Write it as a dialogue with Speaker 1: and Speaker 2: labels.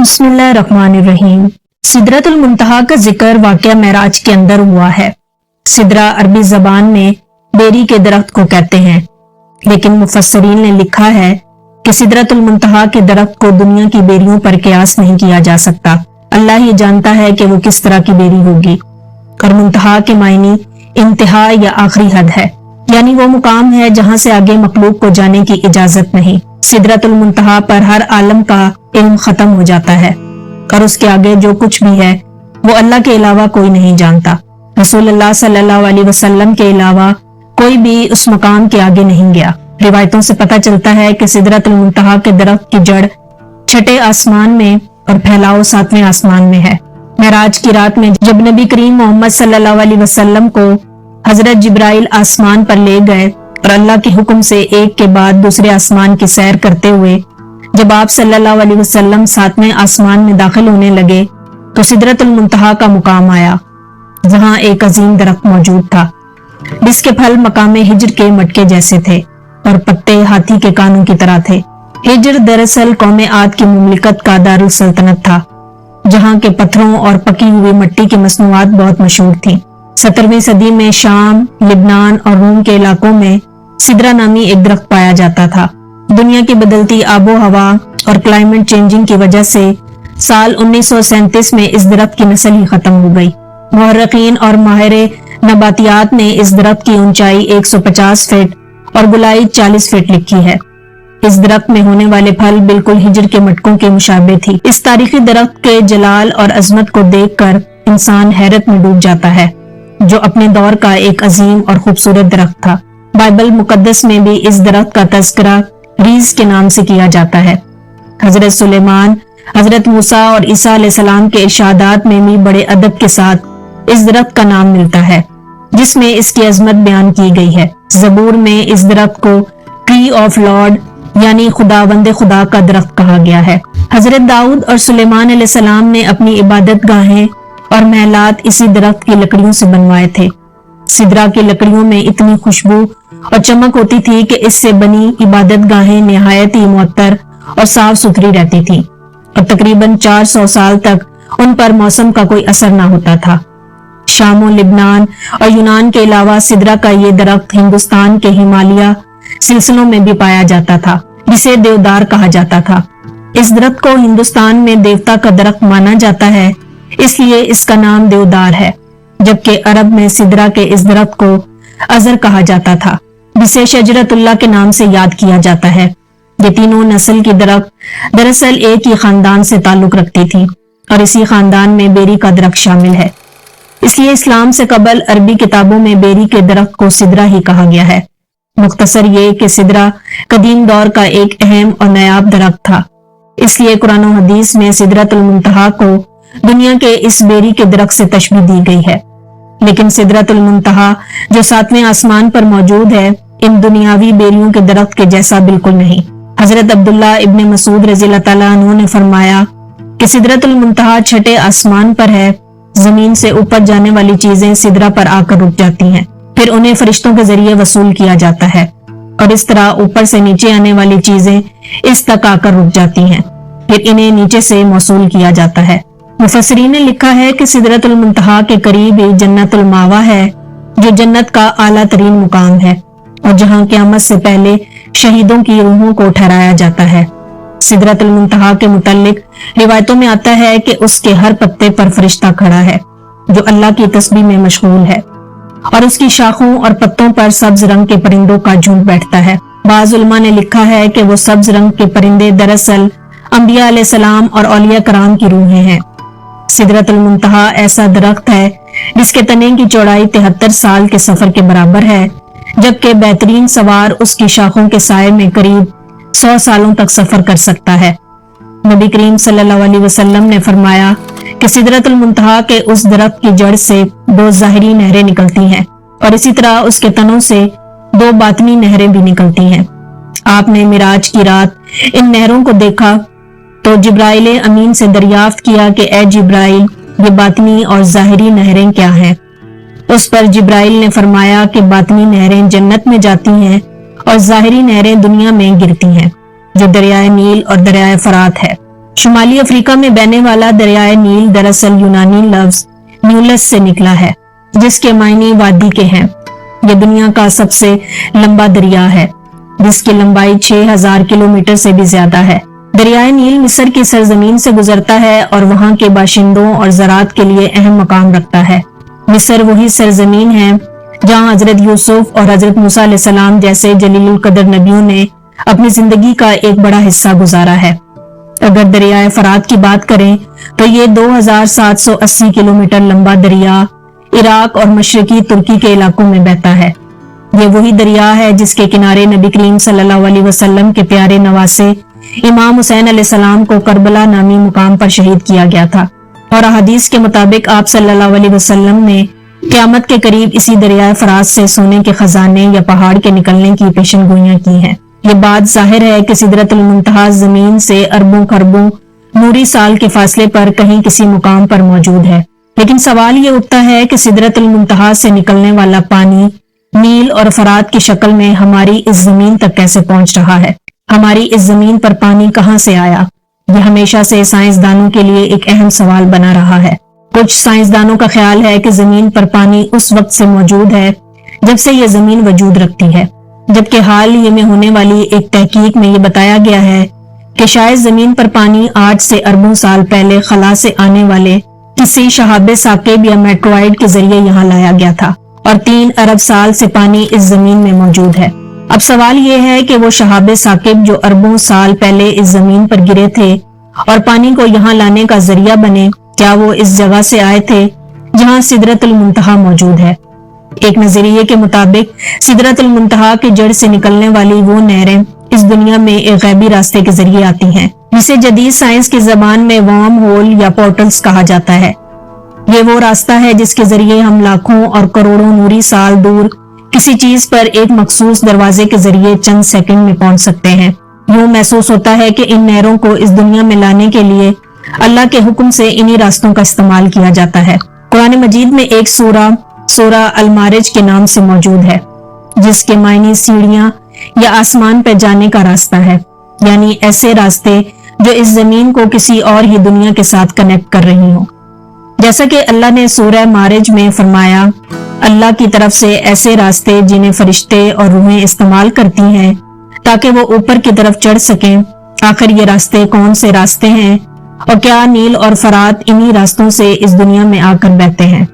Speaker 1: बिस्मिल्लाहिर्रहमानिर्रहीम। सिदरतुल मुंतहा का जिक्र वाक़या मेराज के अंदर हुआ है। सिदरा अरबी जबान में बेरी के दरख्त को कहते हैं, लेकिन मुफस्सरीन ने लिखा है कि सिदरतुल मुंतहा के दरख्त को दुनिया की बेरियों पर कियास नहीं किया जा सकता। अल्लाह ही जानता है कि वो किस तरह की बेरी होगी। और मुंतहा के मायने इंतहा या आखिरी हद है, यानी वो मुकाम है जहां से आगे मखलूक को जाने की इजाजत नहीं। सिदरतुल मुंतहा पर हर आलम का इल्म खत्म हो जाता है और उसके आगे जो कुछ भी है वो अल्लाह के अलावा कोई नहीं जानता। रसूलुल्लाह सल्लल्लाहु अलैहि वसल्लम के अलावा कोई भी उस मकाम के आगे नहीं गया। रिवायतों से पता चलता है कि सिदरतुल मुंतहा के दरख्त की जड़ छठे आसमान में और फैलाव सातवें आसमान में है। मेराज की रात में जब नबी करीम मोहम्मद सल्लल्लाहु अलैहि वसल्लम को हजरत जिब्राइल आसमान पर ले गए और अल्लाह के हुक्म से एक के बाद दूसरे आसमान की सैर करते हुए जब आप सल्लल्लाहु अलैहि वसल्लम सातवें आसमान में दाखिल होने लगे तो सिदरतुल मुंतहा का मुकाम आया, जहां एक अजीम दरख्त मौजूद था जिसके फल मकामे हिज्र के मटके जैसे थे और पत्ते हाथी के कानों की तरह थे। हिज्र दरअसल कौमे आद की मुमलिकत का दारुल सल्तनत था, जहां के पत्थरों और पकी हुई मिट्टी की मसनूआत बहुत मशहूर थी। 17वीं सदी में शाम, लिबनान और रोम के इलाकों में सिदरा नामी एक दरख्त पाया जाता था। दुनिया की बदलती आबो हवा और क्लाइमेट चेंजिंग की वजह से साल 1937 में इस दरख्त की नस्ल ही खत्म हो गई। मुहर्रिकीन और माहिरे नबातियात ने इस दरख्त की ऊंचाई 150 फीट और गुलाई 40 फीट लिखी है। इस दरख्त में होने वाले फल बिल्कुल हिज्र के मटकों के मुशाबे थी। इस तारीखी दरख्त के जलाल और अजमत को देखकर इंसान हैरत में डूब जाता है, जो अपने दौर का एक अजीम और खूबसूरत दरख्त था। बाइबल मुकद्दस में भी इस दरख्त का तज़किरा रीस के नाम से किया जाता है। हजरत सुलेमान, हजरत मूसा और ईसा अलैहिस्सलाम के इरशादात में भी बड़े अदब के साथ इस दरख्त का नाम मिलता है, जिसमें इसकी अजमत बयान की गई है। ज़बूर में इस दरख्त को ट्री ऑफ लॉर्ड यानी खुदावंदे खुदा का दरख्त कहा गया है। हजरत दाऊद और सुलेमान अलैहिस्सलाम ने अपनी इबादत गाहें और महलात इसी दरख्त की लकड़ियों से बनवाए थे। सिदरा की लकड़ियों में इतनी खुशबू और चमक होती थी कि इससे बनी इबादत गाहें निहायत ही मुअत्तर और साफ सुथरी रहती थी और तकरीबन 400 साल तक उन पर मौसम का कोई असर ना होता था। शाम, लिबनान और यूनान के अलावा सिदरा का ये दरख्त हिंदुस्तान के हिमालय सिलसिलों में भी पाया जाता था, जिसे देवदार कहा जाता था। इस दरख्त को हिंदुस्तान में देवता का दरख्त माना जाता है, इसलिए इसका नाम देवदार है, जबकि अरब में सिदरा के इस दरख्त को अजर कहा जाता था, जिसे शजरतुल्लाह के नाम से याद किया जाता है। ये तीनों नस्ल की दरख्त दरअसल एक ही खानदान से ताल्लुक रखती थी और इसी खानदान में बेरी का दरख्त शामिल है। इसलिए इस्लाम से कबल अरबी किताबों में बेरी के दरख्त को सिदरा ही कहा गया है। मुख्तसर ये कि सिदरा कदीम दौर का एक अहम और नायाब दरख्त था, इसलिए कुरान और हदीस में सिदरतुल मुंतहा को दुनिया के इस बेरी के दरख्त से तशबीह दी गई है। लेकिन सिदरतुल मुंतहा जो सातवें आसमान पर मौजूद है, इन दुनियावी बेरियों के दरख्त के जैसा बिल्कुल नहीं। हजरत अब्दुल्ला इब्ने मसूद रज़ियल्लाहु ताला अन्हु ने फरमाया कि सिदरतुल मुंतहा छठे आसमान पर है। जमीन से ऊपर जाने वाली चीजें सिदरा पर आकर रुक जाती हैं, फिर उन्हें फरिश्तों के जरिए वसूल किया जाता है और इस तरह ऊपर से नीचे आने वाली चीजें इस तक आकर रुक जाती हैं, फिर इन्हें नीचे से मौसूल किया जाता है। मुफस्सिरीन ने लिखा है कि सिदरतुल मुंतहा के करीब ही जन्नतुल मावा है, जो जन्नत का आला तरीन मुकाम है और जहां क़यामत से पहले शहीदों की रूहों को ठहराया जाता है। सिदरतुल मुंतहा के मुतालिक रिवायतों में आता है कि उसके हर पत्ते पर फरिश्ता खड़ा है, जो अल्लाह की तस्बीह में मशगूल है और उसकी शाखों और पत्तों पर सब्ज रंग के परिंदों का झुंड बैठता है। बाज़ उलमा ने लिखा है कि वो सब्ज रंग के परिंदे दरअसल अंबिया अलैहिस्सलाम और औलिया कराम की रूहें हैं। सिदरतुल मुंतहा ऐसा दरख्त है जिसके तने की चौड़ाई 73 साल के सफर के बराबर है, जबकि बेहतरीन सवार उसकी शाखों के साए में करीब 100 सालों तक सफर कर सकता है। नबी करीम सल्लल्लाहु अलैहि वसल्लम ने फरमाया कि सिदरतुल मुंतहा के उस दरख्त की जड़ से 2 ज़ाहिरी नहरें निकलती हैं और इसी तरह उसके तनों से 2 बातनी नहरें भी निकलती हैं। आपने मिराज की रात इन नहरों को देखा तो जिब्राइल अमीन से दरियाफ्त किया कि ए जिब्राइल, ये बातनी और ज़ाहिरी नहरें क्या हैं? उस पर जिब्राइल ने फरमाया कि बातनी नहरें जन्नत में जाती हैं और ज़ाहिरी नहरें दुनिया में गिरती हैं, जो दरियाए नील और दरियाए फरात है। شمالی افریقہ میں بہنے والا دریائے نیل دراصل یونانی لفظ نیولس سے نکلا ہے، جس کے معنی وادی کے ہیں۔ یہ دنیا کا سب سے لمبا دریا ہے، جس کی لمبائی 6000 کلومیٹر سے بھی زیادہ ہے۔ دریائے نیل مصر کی سرزمین سے گزرتا ہے اور وہاں کے باشندوں اور زراعت کے لیے اہم مقام رکھتا ہے۔ مصر وہی سرزمین ہے جہاں حضرت یوسف اور حضرت موسیٰ علیہ السلام جیسے جلیل القدر نبیوں نے اپنی زندگی کا ایک بڑا حصہ گزارا ہے۔ اگر دریائے فرات کی بات کریں تو یہ 2780 کلومیٹر لمبا دریا عراق اور مشرقی ترکی کے علاقوں میں بہتا ہے۔ یہ وہی دریا ہے جس کے کنارے نبی کریم صلی اللہ علیہ وسلم کے پیارے نواسے امام حسین علیہ السلام کو کربلا نامی مقام پر شہید کیا گیا تھا، اور احادیث کے مطابق آپ صلی اللہ علیہ وسلم نے قیامت کے قریب اسی دریائے فرات سے سونے کے خزانے یا پہاڑ کے نکلنے کی پیشن گوئیاں کی ہیں۔ یہ بات ظاہر ہے کہ سدرۃ المنتہا زمین سے اربوں خربوں نوری سال کے فاصلے پر کہیں کسی مقام پر موجود ہے، لیکن سوال یہ اٹھتا ہے کہ سدرۃ المنتہا سے نکلنے والا پانی نیل اور فرات کی شکل میں ہماری اس زمین تک کیسے پہنچ رہا ہے؟ ہماری اس زمین پر پانی کہاں سے آیا؟ یہ ہمیشہ سے سائنسدانوں کے لیے ایک اہم سوال بنا رہا ہے۔ کچھ سائنسدانوں کا خیال ہے کہ زمین پر پانی اس وقت سے موجود ہے جب سے یہ زمین وجود رکھتی ہے، جبکہ حال ہی میں ہونے والی ایک تحقیق میں یہ بتایا گیا ہے کہ شاید زمین پر پانی 8 سے اربوں سال پہلے خلا سے آنے والے کسی شہاب ثاقب یا میٹروائڈ کے ذریعے یہاں لایا گیا تھا، اور 3 ارب سال سے پانی اس زمین میں موجود ہے۔ اب سوال یہ ہے کہ وہ شہاب ثاقب جو اربوں سال پہلے اس زمین پر گرے تھے اور پانی کو یہاں لانے کا ذریعہ بنے، کیا وہ اس جگہ سے آئے تھے جہاں سدرۃ المنتہا موجود ہے؟ ایک نظریے کے مطابق سدرۃ المنتہا کی جڑ سے نکلنے والی وہ نہریں اس دنیا میں ایک غیبی راستے کے ذریعے آتی ہیں، جسے جدید سائنس کی زبان میں ورم ہول یا پورٹلز کہا جاتا ہے۔ یہ وہ راستہ ہے جس کے ذریعے ہم لاکھوں اور کروڑوں نوری سال دور کسی چیز پر ایک مخصوص دروازے کے ذریعے چند سیکنڈ میں پہنچ سکتے ہیں۔ یوں محسوس ہوتا ہے کہ ان نہروں کو اس دنیا میں لانے کے لیے اللہ کے حکم سے انہی راستوں کا استعمال کیا جاتا ہے۔ قرآن مجید میں ایک سورہ المارج کے نام سے موجود ہے، جس کے معنی سیڑھیاں یا آسمان پہ جانے کا راستہ ہے، یعنی ایسے راستے جو اس زمین کو کسی اور ہی دنیا کے ساتھ کنیکٹ کر رہی ہوں۔ جیسا کہ اللہ نے سورہ مارج میں فرمایا، اللہ کی طرف سے ایسے راستے جنہیں فرشتے اور روحیں استعمال کرتی ہیں تاکہ وہ اوپر کی طرف چڑھ سکیں۔ آخر یہ راستے کون سے راستے ہیں، اور کیا نیل اور فرات انہی راستوں سے اس دنیا میں آ کر بہتے ہیں؟